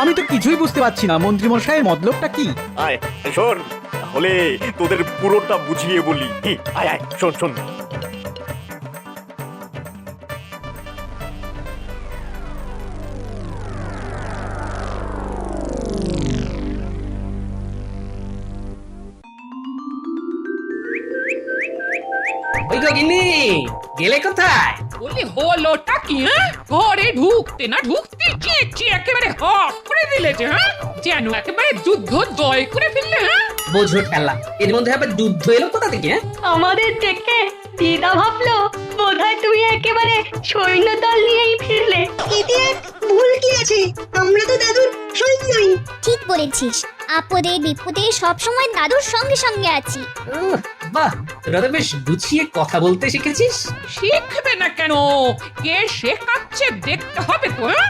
আমি তো কিছুই বুঝতে পারছি না মন্ত্রী মশাইয়ের মতলবটা কি। আয় শোন, তাহলে তোদের পুরোটা বুঝিয়ে বলি। আয় শোন। ওই গো গিন্নি, গেলে কোথায়? বলি হলোটা কি? হ্যাঁ, ঘরে ঢুকতে না ঢুকতে চেঁচিয়ে একেবারে হক করে দিলে যে, হ্যাঁ, যেন একেবারে যুদ্ধ জয় করে ফেললে। হ্যাঁ, বোঝো ঠেলা, এর মধ্যে আবার যুদ্ধ এলো কোথা থেকে? হ্যাঁ? আমাদের দেখে দিদা ভাবলো বোধহয় তুমি একেবারে সৈন্যদল নিয়েই ফিরলে। এতে ভুল কি আছে? আমরা তো দাদুর সৈন্যই। ঠিক বলেছিস, আপদে বিপদে সব সময় দাদুর সঙ্গে সঙ্গে আছি। বাহ, তোরা তো বেশ গুছিয়ে কথা বলতে শিখেছিস। শিখবে না কেন? কে শেখাচ্ছে দেখতে হবে তো। হ্যাঁ,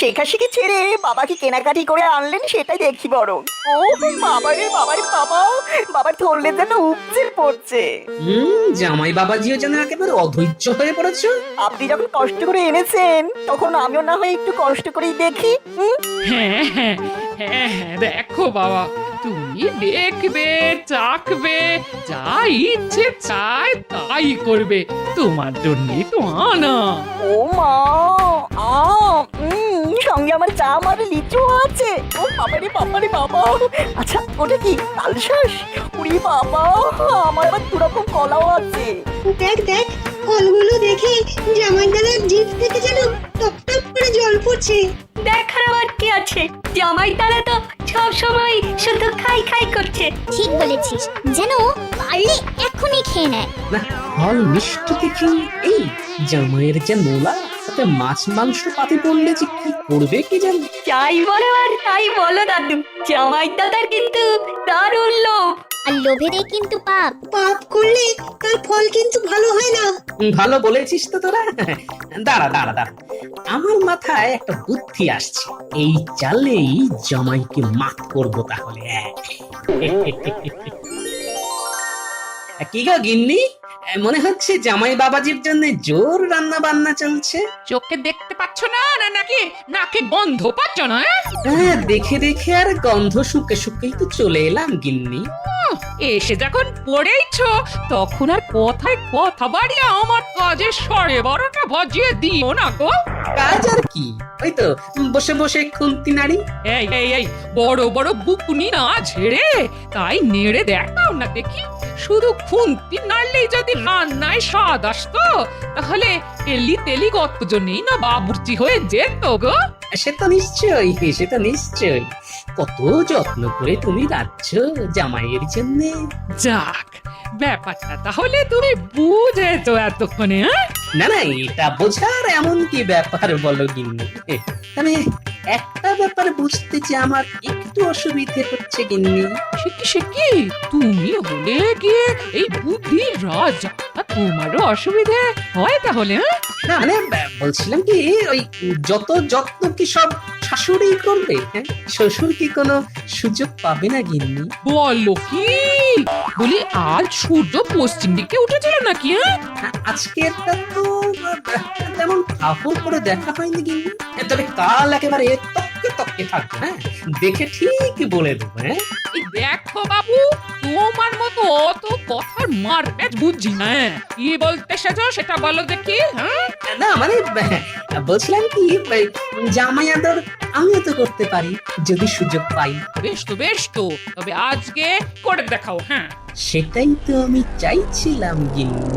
শেখাশেখি ছেড়ে বাবা কি কেনাকাটি করে আনলেন সেটাই দেখি বরং। ও বাবারে বাবারে বাবা, বাবার ধরলে যেন উপচে পড়ছে। জামাই বাবাজিও যেন একেবারে অধৈর্য হয়ে পড়েছ। আপনি যখন কষ্ট করে এনেছেন তখন আমিও না হয় একটু কষ্ট করেই দেখি। হ্যাঁ, হ্যাঁ, হ্যাঁ, হ্যাঁ, দেখো বাবা, তুমি দেখবে, চাকবে, যা ইচ্ছে চায় তাই করবে, তোমার জন্যই তো আনা। ও মা, সঙ্গে আমার জাম আর লিচু আছে। ও বাবারে বাবারে বাবা। আচ্ছা ওটা কি তালশাঁস? উড়ি বাবা, আমার আবার দুরকম কলাও আছে। দেখ দেখ, ফলগুলো দেখে জামাই দাদার জিভ থেকে যেন টপ টপ করে জল পড়ছে। দেখার আবার কি আছে? জামাই দাদা তো সব সময় শুধু খাই খাই করছে। ঠিক বলেছিস, যেন পারলে এখনই খেয়ে নেয়। না, ফল মিষ্টি দেখি এই জামাইয়ের যে নোলা, তাতে মাছ মাংস পাতি পড়লে যে কি করবে কি জানি। যাই বলো আর তাই বলো দাদু, জামাই দাদার কিন্তু দারুণ লোভ। আর লোভেরে কিন্তু পাপ। পাপ করলে তার ফল কিন্তু ভালো হয় না। ভালো বলেছিস তো তোরা। দাঁড়া দাঁড়া দাঁড়া, আমার মাথায় একটা বুদ্ধি আসছে। এই চালেই জামাইকে মাত করবো তাহলে। কি গো গিন্নি, মনে হচ্ছে জামাই বাবাজির জন্য জোর রান্না বান্না চলছে। চোখে দেখতে পাচ্ছ না, না নাকি নাকি গন্ধ পাচ্ছ না? হ্যাঁ, দেখে দেখে আর গন্ধ শুকে শুকেই তো চলে এলাম গিন্নি। এসে যখন পড়েইছো তখন আর কথায় কথা বাড়িয়ে আমার কাজের সরে বড়টা বাজিয়ে দিও না গো। কাজ আর কি, ওই তো বসে বসে খুন্তি নাড়ি। এই এই এই, বড় বড় বুকুনি না ঝেড়ে তাই নেড়ে দেখাও না দেখি। শুধু খুন্তি নাড়লেই যদি রান্নায় স্বাদ আসতো, তাহলে এলি তেলি কতজনেই না বাবুর্চি হয়ে যেত গো। সে তো নিশ্চয়ই, সে তো নিশ্চয়ই। কত যত্ন করে তুমি রাখছ জামাইয়ের জন্য। যাক, ব্যাপারটা তাহলে তুমি বুঝেছো এতক্ষণে। হ্যাঁ, না না, এটা বোঝার এমন কি ব্যাপার বলো গিন্নি। তবে একটা ব্যাপার বুঝতে যে আমার একটু অসুবিধে হচ্ছে গিন্নি। সে কি তুমি হলে গিয়ে এই বুদ্ধির রাজা, তোমারও অসুবিধে হয় তাহলে? না মানে বলছিলাম কি, ওই যত যত্ন কি সব শাশুড়ি করবে? শ্বশুর কি কোনো সুযোগ পাবে না গিন্নি? বলো কি? বলি আজ সূর্য পশ্চিম দিকে উঠেছিল নাকি? আজকেরটা তো তেমন কাপড় করে দেখা হয়নি গিন্নি। তবে কাল একেবারে তককে তককে থাকবে। হ্যাঁ, দেখে ঠিক বলে দেবো। হ্যাঁ, এই দেখো বাবু, তোমার মতো অত কথার মারপ্যাচ বুঝছি না। কি বলতে এসেছো সেটা বলো দেখি। হ্যাঁ, না মানে বলছিলাম কি, জামাই আদর আমিও তো করতে পারি যদি সুযোগ পাই। বেশ তো বেশ তো, তবে আজকে করে দেখাও। হ্যাঁ, সেটাই তো আমি চাইছিলাম গিন্নি।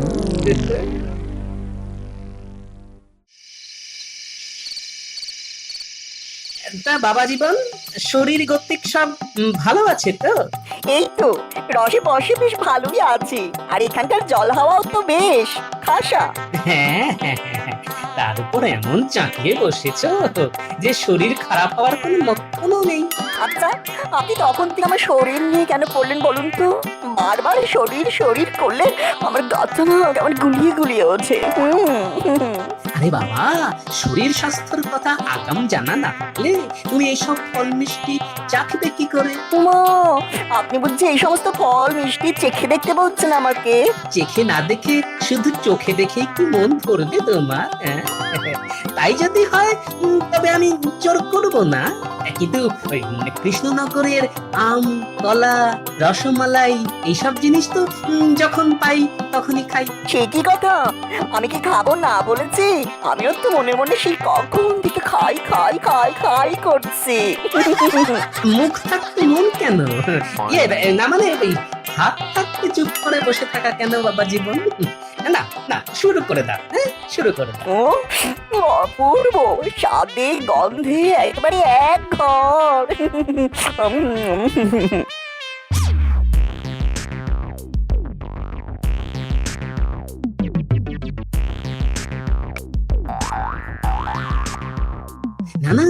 তা বাবা জীবন, শরীর গতিক সব ভালো আছে তো? এই তো রসে বসে বেশ ভালোই আছি। আর এখানকার জল হাওয়াও তো বেশ খাসা। হ্যাঁ হ্যাঁ হ্যাঁ, তার উপর এমন চাকিয়ে বসেছো যে শরীর খারাপ হওয়ার কোনো লক্ষণও নেই। আচ্ছা, আপনি তখন থেকে আমার শরীর নিয়ে কেন পড়লেন বলুন তো? বারবার শরীর শরীর করলে আমার গাছটা না কেমন গুলিয়ে গুলিয়ে ওঠে। আরে বাবা, শরীর স্বাস্থ্যের কথা আগাম জানা না থাকলে তুমি এইসব ফল মিষ্টি চাখবে কি করে? উমা, আপনি বুঝছি এই সমস্ত ফল মিষ্টি চেখে দেখতে বলছেন আমাকে? চেখে না দেখে শুধু চোখে দেখেই কি মন ভরবে তোমার? তাই যদি হয় তবে আমি জোর করব না, কিন্তু ওই কৃষ্ণনগরের আম, কলা, রসমালাই এইসব জিনিস তো যখন পাই তখনই খাই। সে কি কথা? আমি কি খাবো না বলেছি? আমিও তো মনে মনে সেই কখন থেকে খাই খাই খাই খাই করছি। মুখ থাকতে মন কেন? না মানে ওই হাত থাকতে চুপ করে বসে থাকা কেন বাবা জীবন? না না, শুরু করে দাও, হ্যাঁ শুরু করে দাও। ও অপূর্ব স্বাদে গন্ধে একেবারে এক ঘর। না না,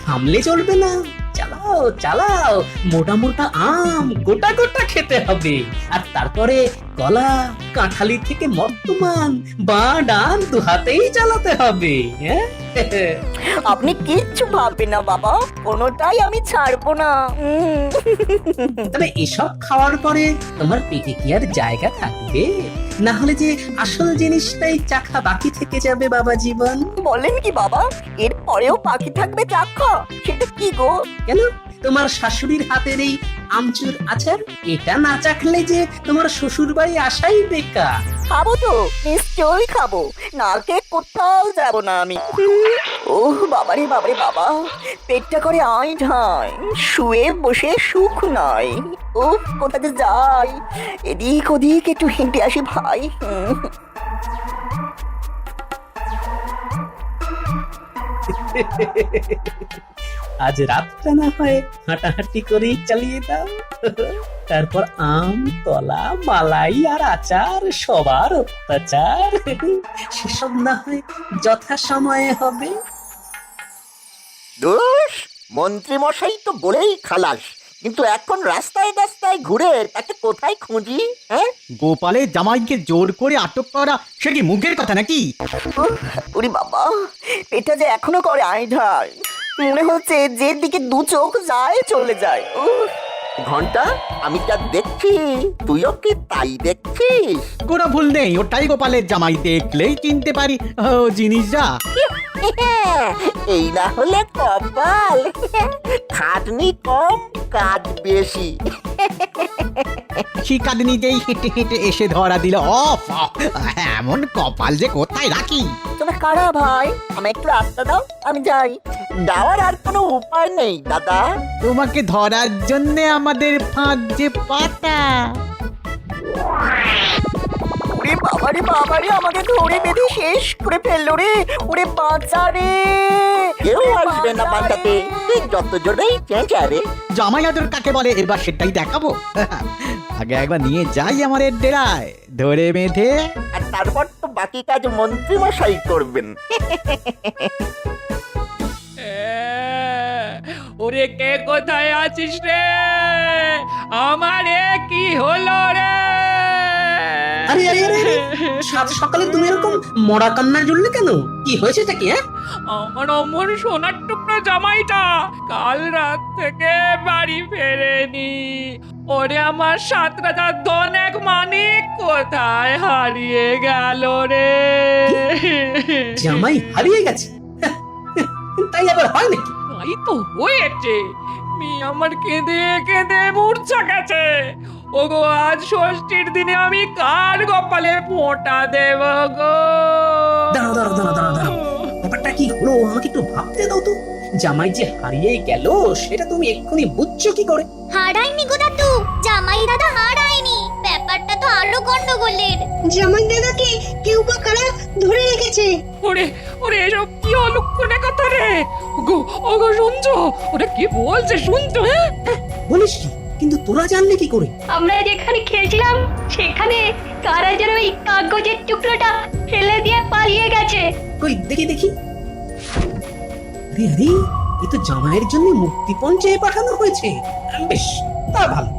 থামলে চলবে না, চালাও চালাও, মোটা মোটা আম গোটা গোটা খেতে হবে, আর তারপরে কলা, কাঁঠালি থেকে মর্তমান বা ডান দু হাতেই চালাতে হবে। আপনি কিচ্ছু ভাববেন না বাবা, কোনোটাই আমি ছাড়বো না। তবে এসব খাওয়ার পরে তোমার পেটে কি আর জায়গা থাকবে? না হলে যে আসল জিনিসটাই চাখা বাকি থেকে যাবে বাবা জীবন। বলেন কি বাবা, এর পরেও বাকি থাকবে চাক্ষা? সেটা কি গো? কেন, তোমার শাশুড়ির হাতের এই আমচুর আচার, এটা না চাখলে যে তোমার শ্বশুর বাড়ি আসাই বেকার। খাবো তো, নিশ্চয়ই খাবো, না খেয়ে কোথাও যাব না আমি। ওহ বাবারে বাবারে বাবা, পেটটা করে আই ঢাই, শুয়ে বসে সুখ নয়। ও কোথাতে যাই, এদিক ওদিক একটু হেঁটে আসি ভাই। আজ রাতটা না হয় হাঁটাহাঁটি করেই চালিয়ে দাও, তারপর আম, কলা, মালাই আর আচার সবার অত্যাচার সেসব না হয় যথা সময়ে হবে। দোষ মন্ত্রী মশাই তো বলেই খালাস, কিন্তু এখন রাস্তায় রাস্তায় ঘুরে তাকে কোথায় খুঁজি? হ্যাঁ, গোপালের জামাইকে জোর করে আটক করা সে কি মুখের কথা নাকি? ওরে বাবা, পেটটা যে এখনো করে আই ঢাই, মনে হচ্ছে যে দিকে দু চোখ যায় চলে যায়। ঘন্টা, আমি যা দেখছি তুইও কি তাই দেখছিস? কোনো ভুল নেই, ওটাই গোপালের জামাই, দেখলেই চিনতে পারি ও জিনিস যা। এই না হলে কপাল, খাটনি কম কাজ বেশি। শিকাদিনীতেই হেঁটে হেঁটে এসে ধরা দিল। অফ, এমন কপাল যে কোথায় রাখি? তোমরা কারা ভাই? আমি একটু রাস্তা দাও, আমি যাই। যাওয়ার আর কোনো উপায় নেই দাদা। তোমাকে ধরার জন্য আমাদের ফাঁদ যে পাতা। ওরে বাবারে বাবারে, আমাকে ধরে বেঁধে শেষ করে ফেললো রে। ওরে বাঁচা রে, কেউ আসবে না বাঁচাতে, তুই যত জোরেই চেঁচা রে। জামাই আদর কাকে বলে এবার সেটাই দেখাবো। আগে একবার নিয়ে যাই আমার ডেরায়, ধরে বেঁধে, আর তারপর তো বাকি কাজ মন্ত্রী মশাই করবেন। ওরে কে কোথায় আছিস রে? আমারে কি হলো রে? আরে আরে আরে, সাত সকালে তুমি এরকম মরা কান্না জুড়লে কেন? কি হয়েছেটা কি? আমার অমর সোনার টুকরো জামাইটা কাল রাত থেকে বাড়ি ফেরেনি। ওরে আমার 7 রাজার ধন এক মানিক কোথায় হারিয়ে গেল রে? জামাই হারিয়ে গেছে? তাই আবার হয় নাকি? তাই তো হয়েছে, মেয়ে আমার কেঁদে কেঁদে মূর্ছা গেছে। ওগো, আজ ষষ্ঠীর দিনে আমি কার কপালে ফোঁটা দেব গো? দাঁড়াও দাঁড়াও দাঁড়াও দাঁড়াও দাঁড়াও, ব্যাপারটা কি হলো আমাকে একটু ভাবতে দাও তো। জামাই যে হারিয়ে গেল সেটা তুমি এক্ষুনি বুঝছো কি করে? হারায়নি গো দাদু, জামাই দাদা হারায়নি, ব্যাপারটা তো আরো গন্ডগোলের। জামাই দাদাকে কেউ বা কারা ধরে রেখেছে। ওরে ওরে, এসব কি অলক্ষণে কথা রে? ওগো ওগো, শুনছো? ওরা কি বলছে শুনছো? হ্যাঁ বলিস কি? কিন্তু তোরা জানলে কি করে? আমরা যেখানে খেলছিলাম সেখানে কারা যেন এই কাগজের টুকরোটা ফেলে দিয়ে পালিয়ে গেছে। কই দেখি দেখি। আরে আরে, এ তো জামাইয়ের জন্য মুক্তিপণ চেয়ে পাঠানো হয়েছে। বেশ, তা ভালো।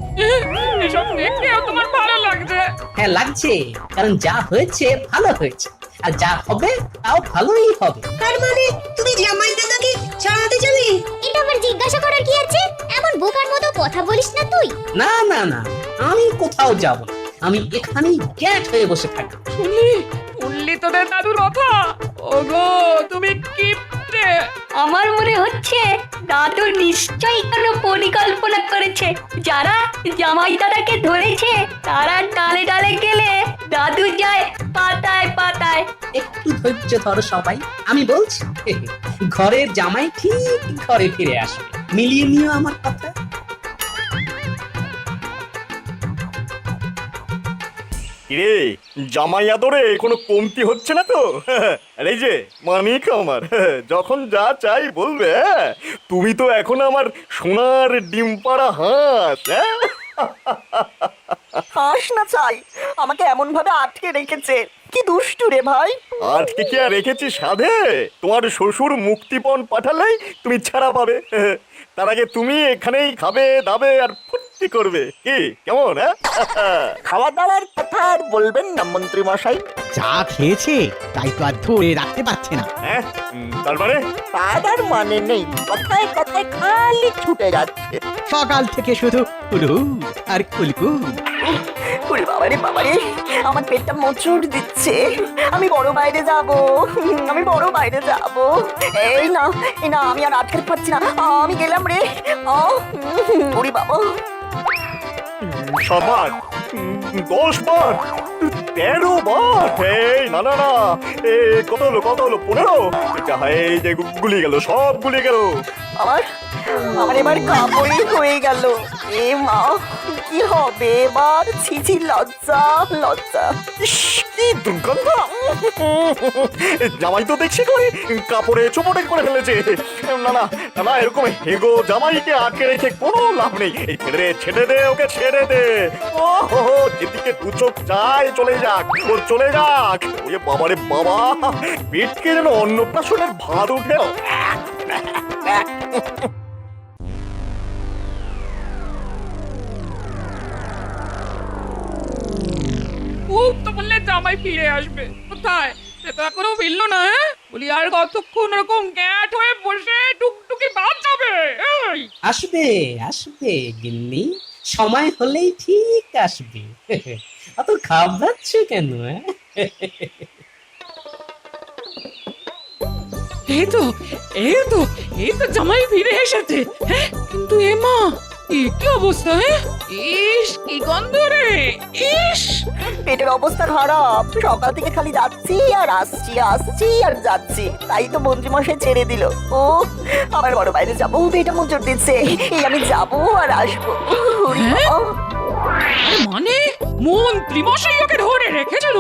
এসব দেখলেও তোমার ভালো লাগছে? হ্যাঁ লাগছে, কারণ যা হয়েছে ভালো হয়েছে। আর যা হবে তাও ভালোই হবে। তার মানে তুমি জামাই দাদাকে ছাড়াতে যাবে? এটা আবার জিজ্ঞাসা করার কি আছে? এমন বোকার মতো কথা বলিস না তুই। না না না, আমি কোথাও যাব না, আমি এখানেই গ্যাট হয়ে বসে থাকি। শুনলি তোদের দাদুর কথা? ওগো তুমি কিপ্টে। আমার মনে হচ্ছে দাদু নিশ্চয়ই কোনো পরিকল্পনা করেছে। যারা জামাই দাদাকে ধরেছে তারা ডালে ডালে গেলে দাদু যায় পাতায় পাতায়। একটু ধৈর্য ধরো সবাই, আমি বলছি ঘরের জামাই ঠিক ঘরে ফিরে আসবে, মিলিয়ে নিও আমার কথা। কিরে জামাই আদরে কোনো কমতি হচ্ছে না তো? আর এই যে মানিক আমার, যখন যা চাই বলবে। হ্যাঁ? তুমি তো এখন আমার সোনার ডিম পাড়া হাঁস। হ্যাঁ? হাস না চাই, আমাকে এমন ভাবে আটকে রেখেছে। কি দুষ্টু রে ভাই। আজকে কি আর রেখেছি সাধে? তোমার শ্বশুর মুক্তিপণ পাঠালেই তুমি ছাড়া পাবে। তার আগে তুমি এখানেই খাবে দাবে আর ফুর্তি করবে। কি কেমন? হ্যাঁ, খাওয়া দাওয়ার কথা আর বলবেন না মন্ত্রী মশাই। যা খেয়েছে তাই তো আর ধরে রাখতে পারছে না। হ্যাঁ? তার মানে তার আর মানে নেই, কথায় কথায় খালি ছুটে যাচ্ছে। সকাল থেকে শুধু কুলকুল আর কুলকুল। ওরে বাবারে বাবারে, আমার পেটটা মোচড় দিচ্ছে। আমি বড় বাইরে যাব, আমি বড় বাইরে যাব। এই না এই না, আমি আর আটকাতে পারছি না, আমি গেলাম রে। ওরে বাবা, 7 বার, 10 বার, 13 বার। এই না না না, এ কত হলো 15? এই যে গুলিয়ে গেল, সব গুলিয়ে গেল। আমার আমার এবার কাপড়ে হয়ে গেল। এ মা, কি হবে এবার? ছিছি, লজ্জা লজ্জা। ইস, কি দুর্গন্ধ! জামাই তো দেখছি করে কাপড়ে চোপটে করে ফেলেছে। না না না না, এরকম হেগো জামাইকে আটকে রেখে কোনো লাভ নেই। এই ছেড়ে দে ওকে, ছেড়ে দে। ও হো, যেদিকে দু চোখ যায় চলে যাক, ওর চলে যাক। ওরে বাবারে বাবা, পেটকে যেন অন্নপ্রাশনের ভাত উঠে। খুব তো বললে জামাই ফিরে আসবে, কোথায় সে তো এখনো ফিরলো না। বলি আর কতক্ষণ ওরকম গ্যাট হয়ে বসে টুকটুকি বাদ যাবে? আসবে আসবে গিন্নি, সময় হলেই ঠিক আসবে। অত ঘাবড়াচ্ছ কেন? এই তো এই তো এই তো জামাই ফিরে এসেছে। হ্যাঁ, কিন্তু এ মা, কি অবস্থা? ইস, কি গন্ধ রে! ইস, পেটের অবস্থা খারাপ। সকাল থেকে খালি যাচ্ছি আর আসছি, আসছি আর যাচ্ছি। তাই তো মন্ত্রীমশাই ছেড়ে দিল। ও, আবার বড় বাইরে যাবো, পেটে মোচড় দিচ্ছে। এই আমি যাবো আর আসবো। ওরে বাবা। মানে মন্ত্রী মশাই ওকে ধরে রেখেছিল?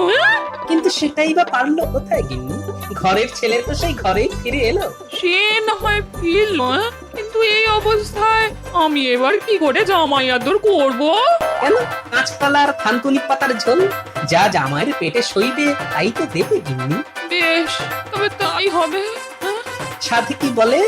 কিন্তু সেটাই বা পারলো কোথায় গিন্নি? ঘরের ছেলে তো সেই ঘরেই ফিরে এলো। সে না হয় ফিরল, কিন্তু এই অবস্থায় আমি এবার কি করে জামাই আদর করবো? কেন, কাঁচকলার থানকুনি পাতার ঝোল যা জামাইয়ের পেটে সইবে তাই তো দেবে গিন্নি। বেশ, তবে তাই হবে। সাথে কি বলে,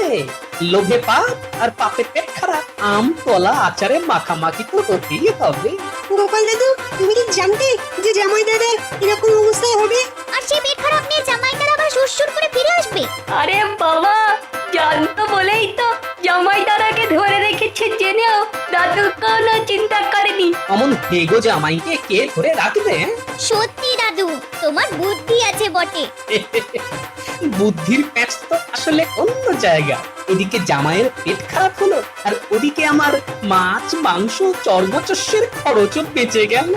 লোভে পাপ আর পাপে পেট খারাপ। আম কলা আচারে মাখামাখি তো হতেই হবে। গোপাল দাদু, তুমি কি জানতে যে জামাই দাদা এরকম অবস্থায় হবে? আর সেই পেট খারাপ নিয়ে জামাই দাদা আবার সুরসুর করে ফিরে আসবে? আরে বাবা, জানতো বলেই তো জামাই দাদাকে ধরে রেখেছে, জেনেও দাদু কোনো চিন্তা করেনি। অমন হেগো জামাইকে কে ধরে রাখবে? সত্যি দাদু, তোমার বুদ্ধি আছে বটে। বুদ্ধির প্যাচ তো আসলে অন্য জায়গা। এদিকে জামাইয়ের পেট খারাপ হলো, আর ওদিকে আমার মাছ মাংস চর্বচস্যের খরচও বেঁচে গেল।